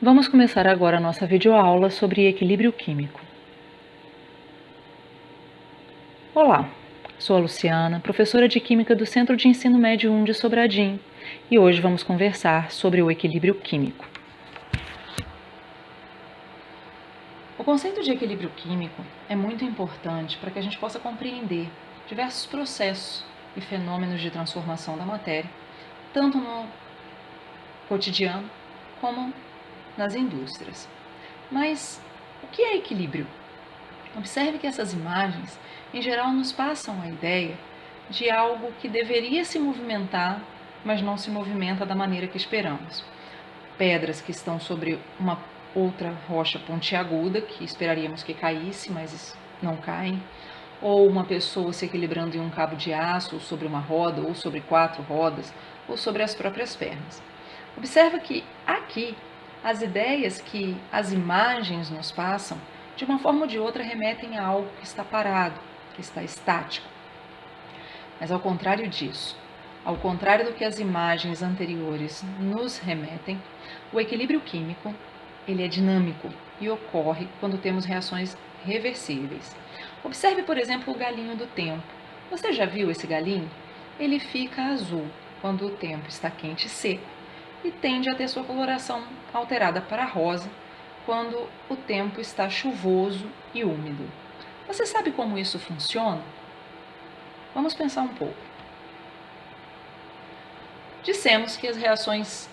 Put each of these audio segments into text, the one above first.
Vamos começar agora a nossa videoaula sobre equilíbrio químico. Olá, sou a Luciana, professora de Química do Centro de Ensino Médio 1 de Sobradinho, e hoje vamos conversar sobre o equilíbrio químico. O conceito de equilíbrio químico é muito importante para que a gente possa compreender diversos processos e fenômenos de transformação da matéria, tanto no cotidiano como nas indústrias. Mas o que é equilíbrio? Observe que essas imagens, em geral, nos passam a ideia de algo que deveria se movimentar, mas não se movimenta da maneira que esperamos. Pedras que estão sobre uma outra rocha pontiaguda, que esperaríamos que caísse, mas não caem. Ou uma pessoa se equilibrando em um cabo de aço, ou sobre uma roda, ou sobre 4 rodas, ou sobre as próprias pernas. Observa que aqui as ideias que as imagens nos passam, de uma forma ou de outra, remetem a algo que está parado, que está estático. Mas ao contrário disso, ao contrário do que as imagens anteriores nos remetem, o equilíbrio químico ele é dinâmico e ocorre quando temos reações reversíveis. Observe, por exemplo, o galinho do tempo. Você já viu esse galinho? Ele fica azul quando o tempo está quente e seco e tende a ter sua coloração alterada para rosa quando o tempo está chuvoso e úmido. Você sabe como isso funciona? Vamos pensar um pouco. Dissemos que as reações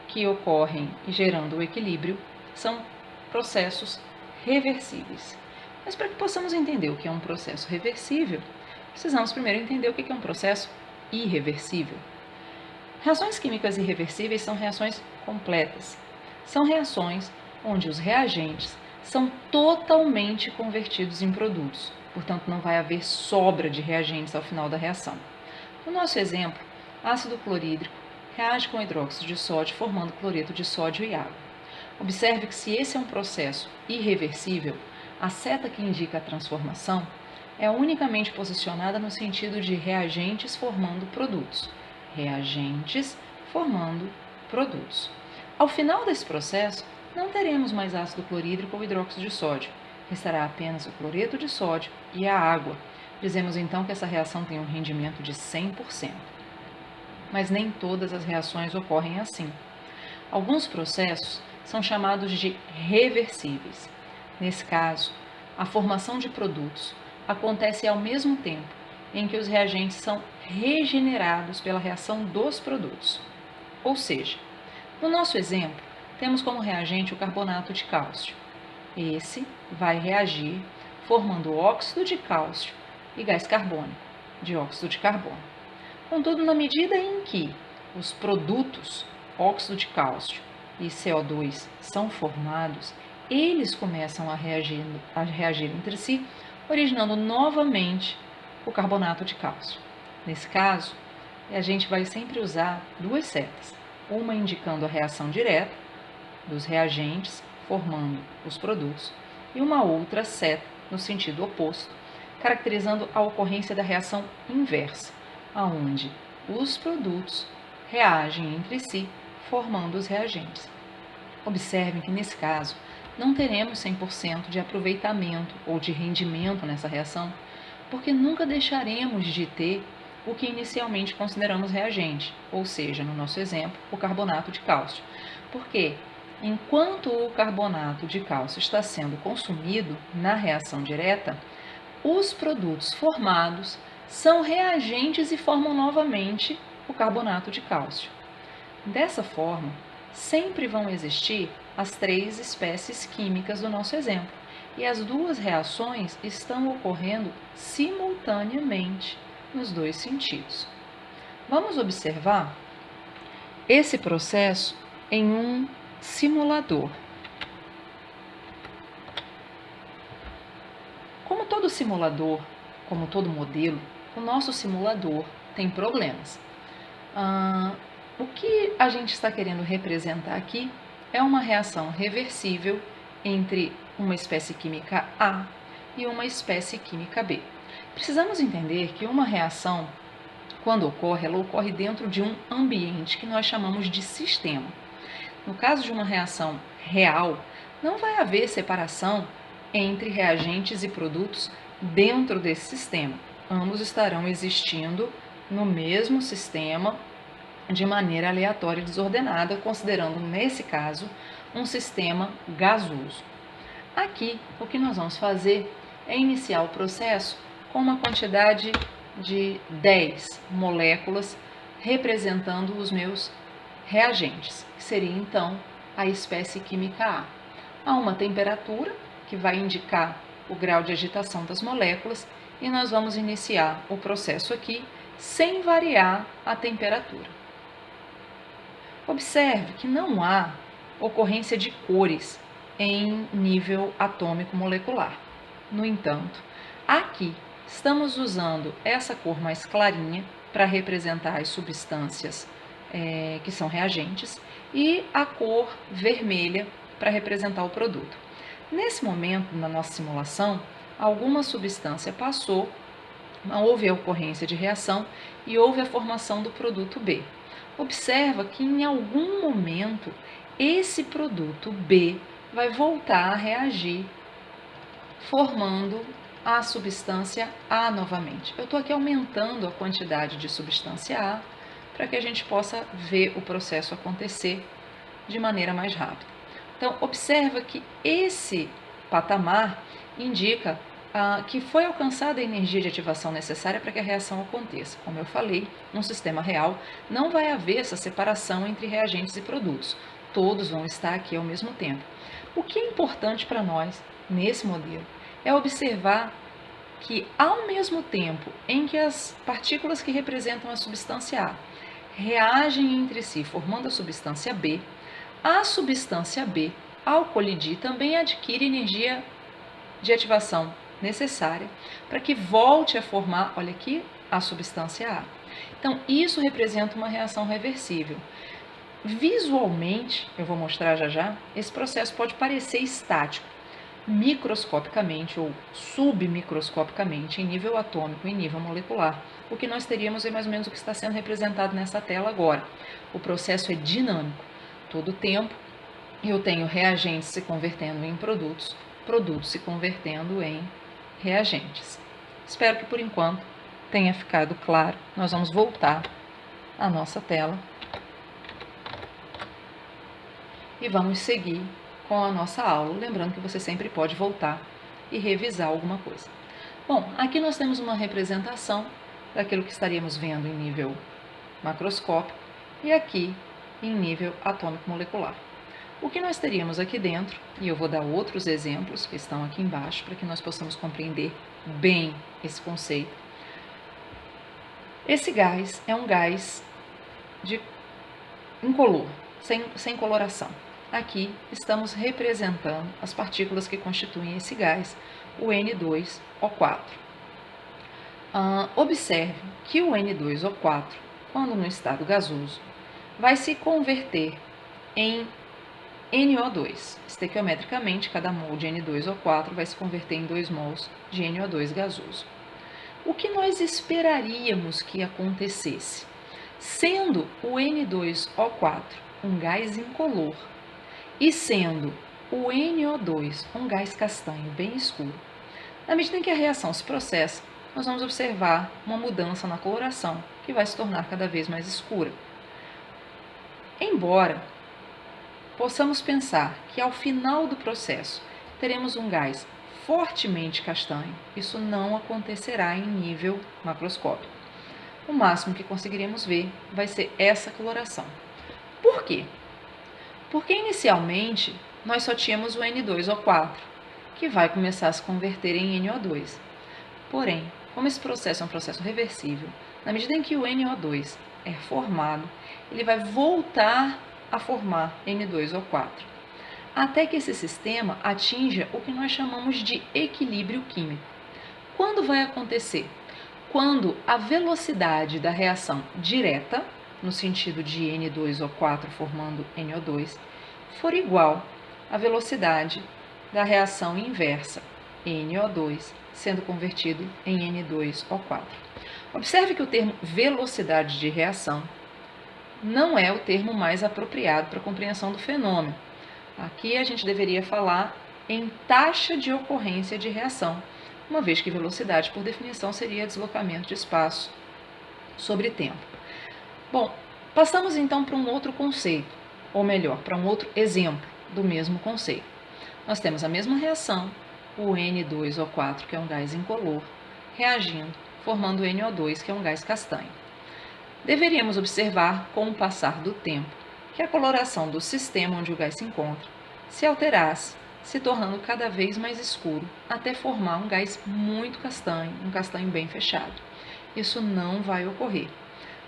que ocorrem gerando o equilíbrio são processos reversíveis. Mas para que possamos entender o que é um processo reversível, precisamos primeiro entender o que é um processo irreversível. Reações químicas irreversíveis são reações completas. São reações onde os reagentes são totalmente convertidos em produtos, portanto não vai haver sobra de reagentes ao final da reação. No nosso exemplo, ácido clorídrico reage com hidróxido de sódio formando cloreto de sódio e água. Observe que se esse é um processo irreversível, a seta que indica a transformação é unicamente posicionada no sentido de reagentes formando produtos. Reagentes formando produtos. Ao final desse processo, não teremos mais ácido clorídrico ou hidróxido de sódio, restará apenas o cloreto de sódio e a água. Dizemos então que essa reação tem um rendimento de 100%. Mas nem todas as reações ocorrem assim. Alguns processos são chamados de reversíveis. Nesse caso, a formação de produtos acontece ao mesmo tempo em que os reagentes são regenerados pela reação dos produtos. Ou seja, no nosso exemplo, temos como reagente o carbonato de cálcio. Esse vai reagir formando óxido de cálcio e gás carbônico, dióxido de carbono. Contudo, na medida em que os produtos, óxido de cálcio e CO2, são formados, eles começam a reagir entre si, originando novamente o carbonato de cálcio. Nesse caso, a gente vai sempre usar duas setas, uma indicando a reação direta dos reagentes formando os produtos e uma outra seta no sentido oposto, caracterizando a ocorrência da reação inversa, aonde os produtos reagem entre si, formando os reagentes. Observem que, nesse caso, não teremos 100% de aproveitamento ou de rendimento nessa reação, porque nunca deixaremos de ter o que inicialmente consideramos reagente, ou seja, no nosso exemplo, o carbonato de cálcio. Porque, enquanto o carbonato de cálcio está sendo consumido na reação direta, os produtos formados são reagentes e formam novamente o carbonato de cálcio. Dessa forma, sempre vão existir as 3 espécies químicas do nosso exemplo, e as duas reações estão ocorrendo simultaneamente nos dois sentidos. Vamos observar esse processo em um simulador. Como todo simulador, como todo modelo, o nosso simulador tem problemas. O que a gente está querendo representar aqui é uma reação reversível entre uma espécie química A e uma espécie química B. Precisamos entender que uma reação, quando ocorre, ela ocorre dentro de um ambiente que nós chamamos de sistema. No caso de uma reação real, não vai haver separação entre reagentes e produtos dentro desse sistema. Ambos estarão existindo no mesmo sistema de maneira aleatória e desordenada, considerando, nesse caso, um sistema gasoso. Aqui, o que nós vamos fazer é iniciar o processo com uma quantidade de 10 moléculas representando os meus reagentes, que seria então a espécie química A. Há uma temperatura que vai indicar o grau de agitação das moléculas e nós vamos iniciar o processo aqui sem variar a temperatura. Observe que não há ocorrência de cores em nível atômico molecular. No entanto, aqui estamos usando essa cor mais clarinha para representar as substâncias que são reagentes e a cor vermelha para representar o produto. Nesse momento, na nossa simulação, alguma substância passou, houve a ocorrência de reação e houve a formação do produto B. Observa que em algum momento esse produto B vai voltar a reagir, formando a substância A novamente. Eu estou aqui aumentando a quantidade de substância A para que a gente possa ver o processo acontecer de maneira mais rápida. Então, observa que esse patamar indica que foi alcançada a energia de ativação necessária para que a reação aconteça. Como eu falei, num sistema real não vai haver essa separação entre reagentes e produtos. Todos vão estar aqui ao mesmo tempo. O que é importante para nós nesse modelo é observar que, ao mesmo tempo em que as partículas que representam a substância A reagem entre si, formando a substância B, a substância B, ao colidir, também adquire energia de ativação necessária para que volte a formar, olha aqui, a substância A. Então, isso representa uma reação reversível. Visualmente, eu vou mostrar já já, esse processo pode parecer estático, microscopicamente ou submicroscopicamente, em nível atômico, em nível molecular. O que nós teríamos é mais ou menos o que está sendo representado nessa tela agora. O processo é dinâmico. Todo o tempo eu tenho reagentes se convertendo em produtos, produtos se convertendo em reagentes. Espero que por enquanto tenha ficado claro. Nós vamos voltar à nossa tela e vamos seguir com a nossa aula, lembrando que você sempre pode voltar e revisar alguma coisa. Bom, aqui nós temos uma representação daquilo que estaríamos vendo em nível macroscópico e aqui em nível atômico molecular. O que nós teríamos aqui dentro, e eu vou dar outros exemplos que estão aqui embaixo para que nós possamos compreender bem esse conceito. Esse gás é um gás incolor, sem coloração. Aqui estamos representando as partículas que constituem esse gás, o N2O4. Observe que o N2O4, quando no estado gasoso, vai se converter em NO2. Estequiometricamente, cada mol de N2O4 vai se converter em 2 mols de NO2 gasoso. O que nós esperaríamos que acontecesse? Sendo o N2O4 um gás incolor e sendo o NO2 um gás castanho bem escuro, na medida em que a reação se processa, nós vamos observar uma mudança na coloração, que vai se tornar cada vez mais escura. Embora possamos pensar que ao final do processo teremos um gás fortemente castanho, isso não acontecerá em nível macroscópico. O máximo que conseguiremos ver vai ser essa coloração. Por quê? Porque inicialmente nós só tínhamos o N2O4, que vai começar a se converter em NO2. Porém, como esse processo é um processo reversível, na medida em que o NO2 é formado, ele vai voltar a formar N2O4, até que esse sistema atinja o que nós chamamos de equilíbrio químico. Quando vai acontecer? Quando a velocidade da reação direta, no sentido de N2O4 formando NO2, for igual à velocidade da reação inversa, NO2 sendo convertido em N2O4. Observe que o termo velocidade de reação não é o termo mais apropriado para a compreensão do fenômeno. Aqui a gente deveria falar em taxa de ocorrência de reação, uma vez que velocidade, por definição, seria deslocamento de espaço sobre tempo. Bom, passamos então para um outro conceito, ou melhor, para um outro exemplo do mesmo conceito. Nós temos a mesma reação, o N2O4, que é um gás incolor, reagindo, formando o NO2, que é um gás castanho. Deveríamos observar, com o passar do tempo, que a coloração do sistema onde o gás se encontra se alterasse, se tornando cada vez mais escuro, até formar um gás muito castanho, um castanho bem fechado. Isso não vai ocorrer.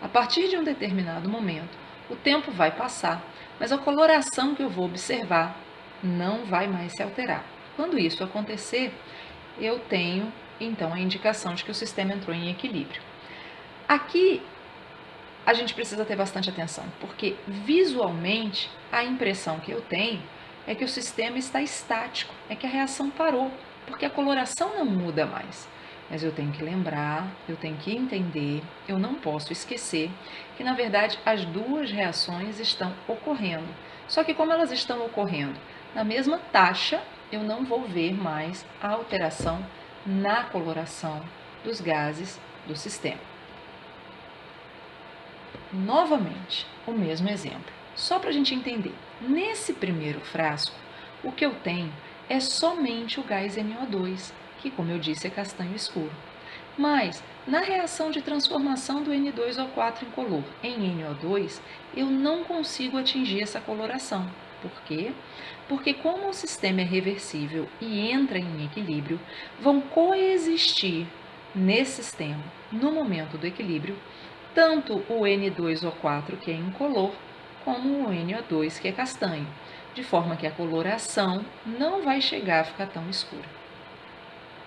A partir de um determinado momento, o tempo vai passar, mas a coloração que eu vou observar não vai mais se alterar. Quando isso acontecer, eu tenho então a indicação de que o sistema entrou em equilíbrio. Aqui a gente precisa ter bastante atenção, porque visualmente a impressão que eu tenho é que o sistema está estático, é que a reação parou, porque a coloração não muda mais. Mas eu tenho que lembrar, eu tenho que entender, eu não posso esquecer que, na verdade, as duas reações estão ocorrendo. Só que como elas estão ocorrendo na mesma taxa, eu não vou ver mais a alteração na coloração dos gases do sistema. Novamente, o mesmo exemplo, só para a gente entender. Nesse primeiro frasco, o que eu tenho é somente o gás NO2, que, como eu disse, é castanho escuro. Mas, na reação de transformação do N2O4 incolor em NO2, eu não consigo atingir essa coloração. Por quê? Porque como o sistema é reversível e entra em equilíbrio, vão coexistir nesse sistema, no momento do equilíbrio, tanto o N2O4, que é incolor, como o NO2, que é castanho, de forma que a coloração não vai chegar a ficar tão escura.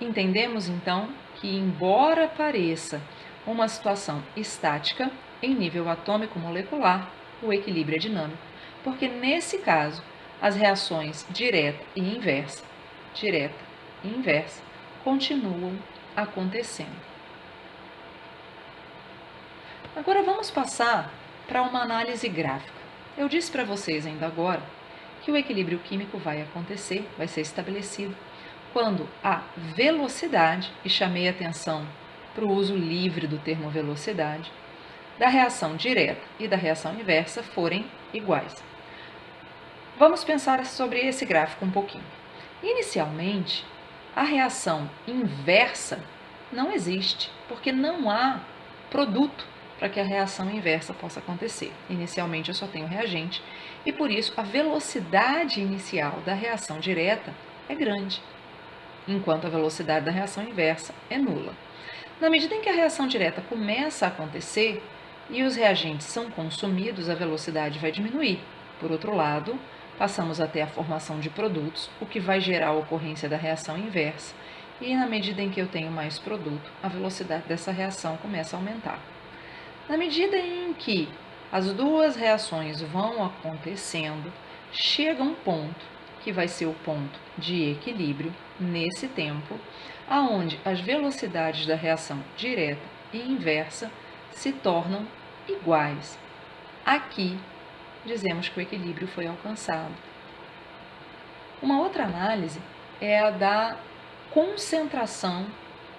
Entendemos, então, que embora pareça uma situação estática, em nível atômico-molecular, o equilíbrio é dinâmico, porque nesse caso, as reações direta e inversa continuam acontecendo. Agora vamos passar para uma análise gráfica. Eu disse para vocês ainda agora que o equilíbrio químico vai acontecer, vai ser estabelecido, quando a velocidade, e chamei atenção para o uso livre do termo velocidade, da reação direta e da reação inversa forem iguais. Vamos pensar sobre esse gráfico um pouquinho. Inicialmente, a reação inversa não existe, porque não há produto para que a reação inversa possa acontecer. Inicialmente eu só tenho reagente e por isso a velocidade inicial da reação direta é grande, enquanto a velocidade da reação inversa é nula. Na medida em que a reação direta começa a acontecer e os reagentes são consumidos, a velocidade vai diminuir. Por outro lado, passamos a ter a formação de produtos, o que vai gerar a ocorrência da reação inversa, e na medida em que eu tenho mais produto, a velocidade dessa reação começa a aumentar. Na medida em que as duas reações vão acontecendo, chega um ponto, que vai ser o ponto de equilíbrio, nesse tempo, aonde as velocidades da reação direta e inversa se tornam iguais. Aqui, dizemos que o equilíbrio foi alcançado. Uma outra análise é a da concentração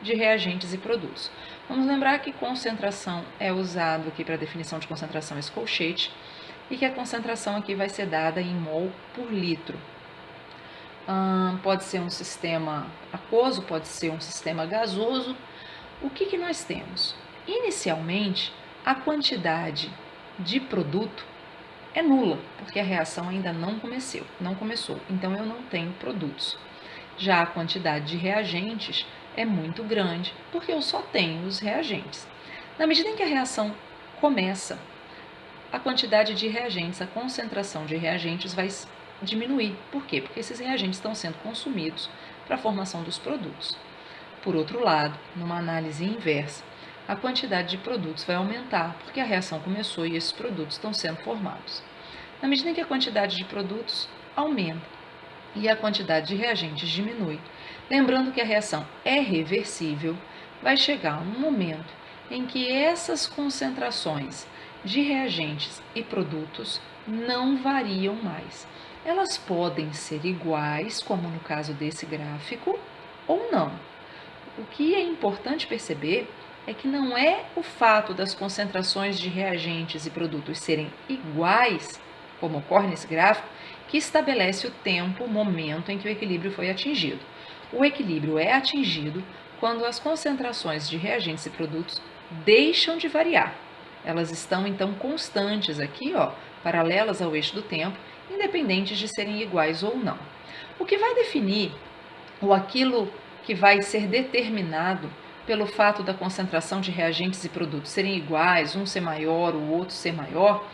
de reagentes e produtos. Vamos lembrar que concentração é usado aqui para a definição de concentração esse colchete e que a concentração aqui vai ser dada em mol por litro. Pode ser um sistema aquoso, pode ser um sistema gasoso. O que nós temos? Inicialmente, a quantidade de produto é nula, porque a reação ainda não começou, então eu não tenho produtos. Já a quantidade de reagentes é muito grande, porque eu só tenho os reagentes. Na medida em que a reação começa, a quantidade de reagentes, a concentração de reagentes vai diminuir. Por quê? Porque esses reagentes estão sendo consumidos para a formação dos produtos. Por outro lado, numa análise inversa, a quantidade de produtos vai aumentar, porque a reação começou e esses produtos estão sendo formados. Na medida em que a quantidade de produtos aumenta e a quantidade de reagentes diminui, lembrando que a reação é reversível, vai chegar um momento em que essas concentrações de reagentes e produtos não variam mais. Elas podem ser iguais, como no caso desse gráfico, ou não. O que é importante perceber é que não é o fato das concentrações de reagentes e produtos serem iguais, como ocorre nesse gráfico, que estabelece o tempo, o momento em que o equilíbrio foi atingido. O equilíbrio é atingido quando as concentrações de reagentes e produtos deixam de variar. Elas estão então constantes aqui, paralelas ao eixo do tempo, independentes de serem iguais ou não. O que vai definir, ou aquilo que vai ser determinado pelo fato da concentração de reagentes e produtos serem iguais, um ser maior, o outro ser maior,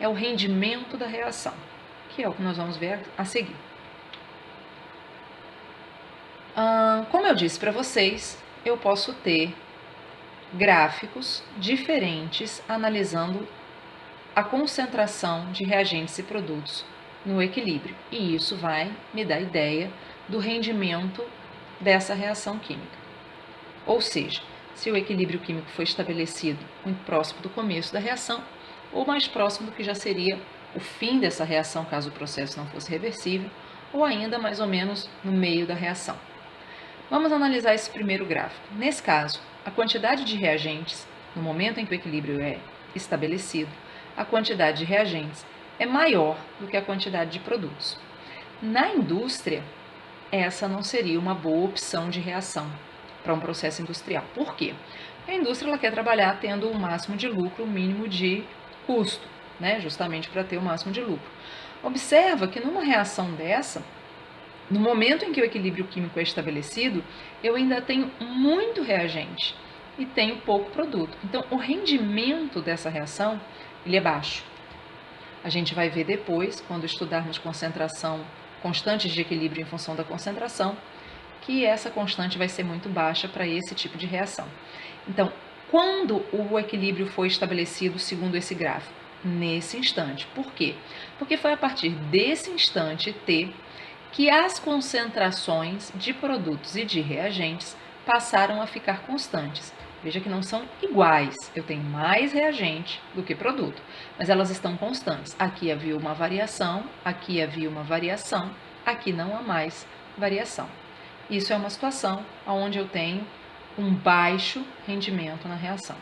é o rendimento da reação, que é o que nós vamos ver a seguir. Como eu disse para vocês, eu posso ter gráficos diferentes analisando a concentração de reagentes e produtos no equilíbrio, e isso vai me dar ideia do rendimento dessa reação química. Ou seja, se o equilíbrio químico foi estabelecido muito próximo do começo da reação, ou mais próximo do que já seria o fim dessa reação, caso o processo não fosse reversível, ou ainda mais ou menos no meio da reação. Vamos analisar esse primeiro gráfico. Nesse caso, a quantidade de reagentes, no momento em que o equilíbrio é estabelecido, a quantidade de reagentes é maior do que a quantidade de produtos. Na indústria, essa não seria uma boa opção de reação para um processo industrial. Por quê? A indústria ela quer trabalhar tendo o máximo de lucro, o mínimo de custo, justamente para ter o máximo de lucro. Observa que numa reação dessa, no momento em que o equilíbrio químico é estabelecido, eu ainda tenho muito reagente e tenho pouco produto. Então, o rendimento dessa reação ele é baixo. A gente vai ver depois, quando estudarmos concentração, constantes de equilíbrio em função da concentração, que essa constante vai ser muito baixa para esse tipo de reação. Então, quando o equilíbrio foi estabelecido segundo esse gráfico? Nesse instante. Por quê? Porque foi a partir desse instante T que as concentrações de produtos e de reagentes passaram a ficar constantes. Veja que não são iguais, eu tenho mais reagente do que produto, mas elas estão constantes. Aqui havia uma variação, aqui havia uma variação, aqui não há mais variação. Isso é uma situação onde eu tenho um baixo rendimento na reação.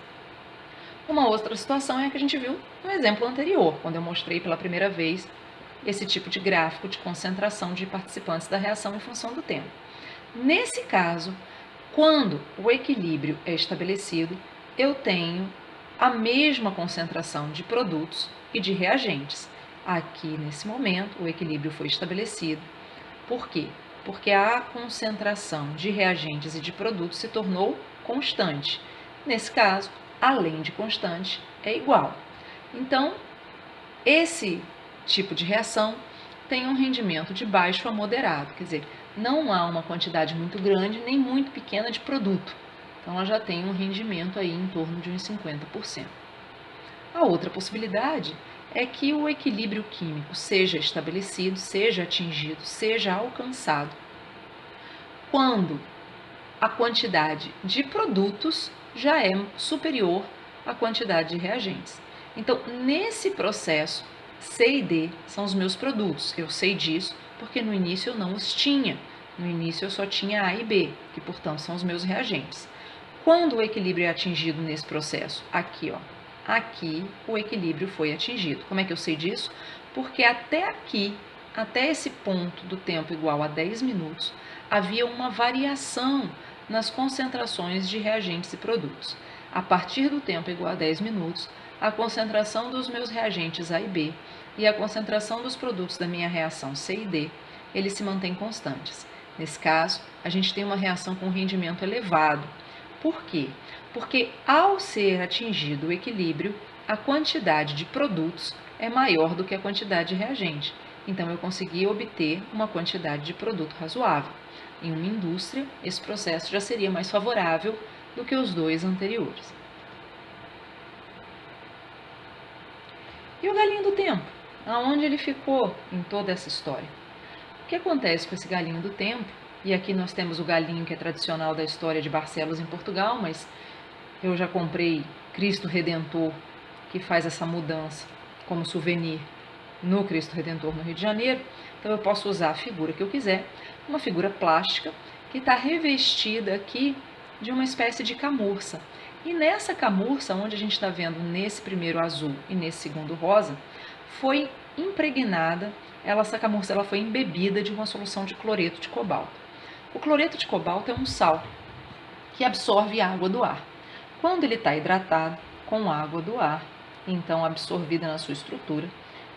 Uma outra situação é a que a gente viu no exemplo anterior, quando eu mostrei pela primeira vez esse tipo de gráfico de concentração de participantes da reação em função do tempo. Nesse caso, quando o equilíbrio é estabelecido, eu tenho a mesma concentração de produtos e de reagentes. Aqui, nesse momento, o equilíbrio foi estabelecido. Por quê? Porque a concentração de reagentes e de produtos se tornou constante. Nesse caso, além de constante, é igual. Então, esse tipo de reação tem um rendimento de baixo a moderado, quer dizer, não há uma quantidade muito grande nem muito pequena de produto. Então, ela já tem um rendimento aí em torno de uns 50%. A outra possibilidade é que o equilíbrio químico seja estabelecido, seja atingido, seja alcançado quando a quantidade de produtos já é superior à quantidade de reagentes. Então, nesse processo, C e D são os meus produtos. Eu sei disso porque no início eu não os tinha. No início eu só tinha A e B, que portanto são os meus reagentes. Quando o equilíbrio é atingido nesse processo? Aqui, aqui o equilíbrio foi atingido. Como é que eu sei disso? Porque até aqui, até esse ponto do tempo igual a 10 minutos, havia uma variação nas concentrações de reagentes e produtos. A partir do tempo igual a 10 minutos, a concentração dos meus reagentes A e B e a concentração dos produtos da minha reação C e D, eles se mantêm constantes. Nesse caso, a gente tem uma reação com rendimento elevado. Por quê? Porque ao ser atingido o equilíbrio, a quantidade de produtos é maior do que a quantidade de reagente. Então, eu consegui obter uma quantidade de produto razoável. Em uma indústria, esse processo já seria mais favorável do que os dois anteriores. E o galinho do tempo? Aonde ele ficou em toda essa história? O que acontece com esse galinho do tempo? E aqui nós temos o galinho que é tradicional da história de Barcelos em Portugal, mas eu já comprei Cristo Redentor que faz essa mudança como souvenir no Cristo Redentor no Rio de Janeiro. Então eu posso usar a figura que eu quiser, uma figura plástica que está revestida aqui de uma espécie de camurça. E nessa camurça, onde a gente está vendo nesse primeiro azul e nesse segundo rosa, foi impregnada, essa camurça ela foi embebida de uma solução de cloreto de cobalto. O cloreto de cobalto é um sal que absorve a água do ar. Quando ele está hidratado com água do ar, então absorvida na sua estrutura,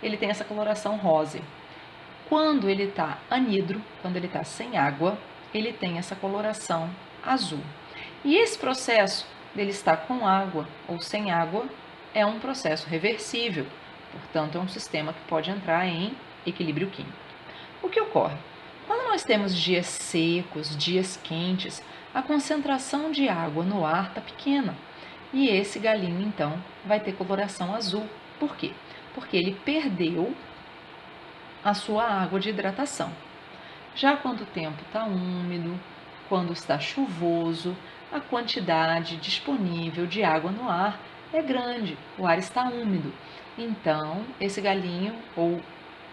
ele tem essa coloração rosa. Quando ele está anidro, quando ele está sem água, ele tem essa coloração azul. E esse processo dele estar com água ou sem água é um processo reversível, portanto é um sistema que pode entrar em equilíbrio químico. O que ocorre? Quando nós temos dias secos, dias quentes, a concentração de água no ar está pequena e esse galinho então vai ter coloração azul. Por quê? Porque ele perdeu a sua água de hidratação. Já quando o tempo está úmido, quando está chuvoso, a quantidade disponível de água no ar é grande, o ar está úmido. Então, esse galinho, ou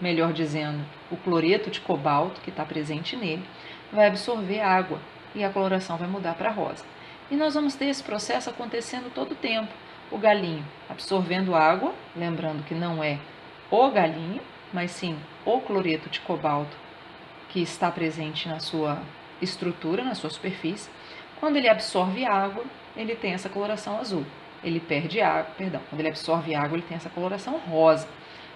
melhor dizendo, o cloreto de cobalto que está presente nele, vai absorver água e a coloração vai mudar para rosa. E nós vamos ter esse processo acontecendo todo o tempo. O galinho absorvendo água, lembrando que não é o galinho, mas sim o cloreto de cobalto que está presente na sua estrutura, na sua superfície. Quando ele absorve água, ele tem essa coloração azul. Ele perde água, perdão, quando ele absorve água, ele tem essa coloração rosa.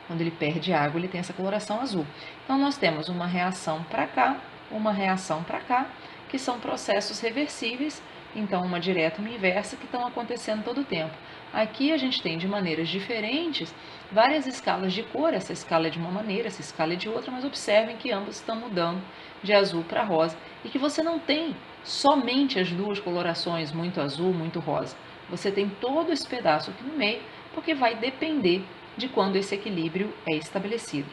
Quando ele perde água, ele tem essa coloração azul. Então, nós temos uma reação para cá, uma reação para cá, que são processos reversíveis, então uma direta e uma inversa, que estão acontecendo todo o tempo. Aqui a gente tem de maneiras diferentes várias escalas de cor, essa escala é de uma maneira, essa escala é de outra, mas observem que ambas estão mudando de azul para rosa e que você não tem somente as duas colorações, muito azul, muito rosa. Você tem todo esse pedaço aqui no meio, porque vai depender de quando esse equilíbrio é estabelecido.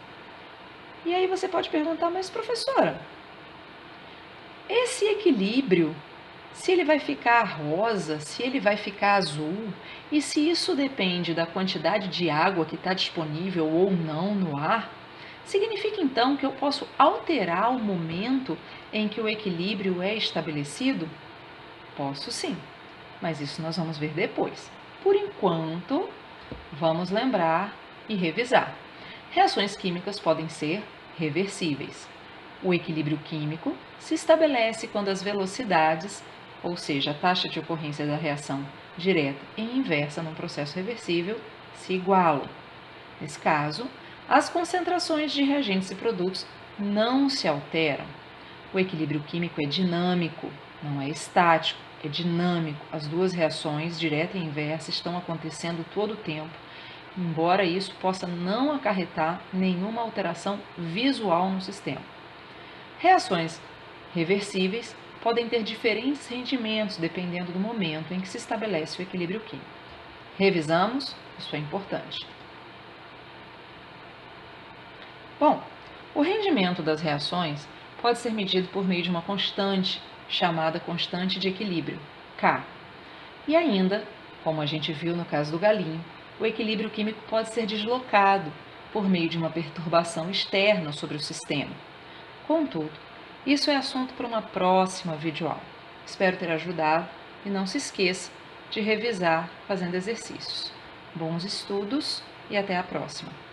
E aí você pode perguntar, mas professora, esse equilíbrio, se ele vai ficar rosa, se ele vai ficar azul, e se isso depende da quantidade de água que está disponível ou não no ar, significa então que eu posso alterar o momento em que o equilíbrio é estabelecido? Posso sim, mas isso nós vamos ver depois. Por enquanto, vamos lembrar e revisar. Reações químicas podem ser reversíveis. O equilíbrio químico se estabelece quando as velocidades, ou seja, a taxa de ocorrência da reação direta e inversa num processo reversível, se igualam. Nesse caso, as concentrações de reagentes e produtos não se alteram. O equilíbrio químico é dinâmico, não é estático, é dinâmico. As duas reações, direta e inversa, estão acontecendo todo o tempo, embora isso possa não acarretar nenhuma alteração visual no sistema. Reações reversíveis podem ter diferentes rendimentos dependendo do momento em que se estabelece o equilíbrio químico. Revisamos? Isso é importante. Bom, o rendimento das reações pode ser medido por meio de uma constante, chamada constante de equilíbrio, K. E ainda, como a gente viu no caso do galinho, o equilíbrio químico pode ser deslocado por meio de uma perturbação externa sobre o sistema. Contudo, isso é assunto para uma próxima videoaula. Espero ter ajudado e não se esqueça de revisar fazendo exercícios. Bons estudos e até a próxima!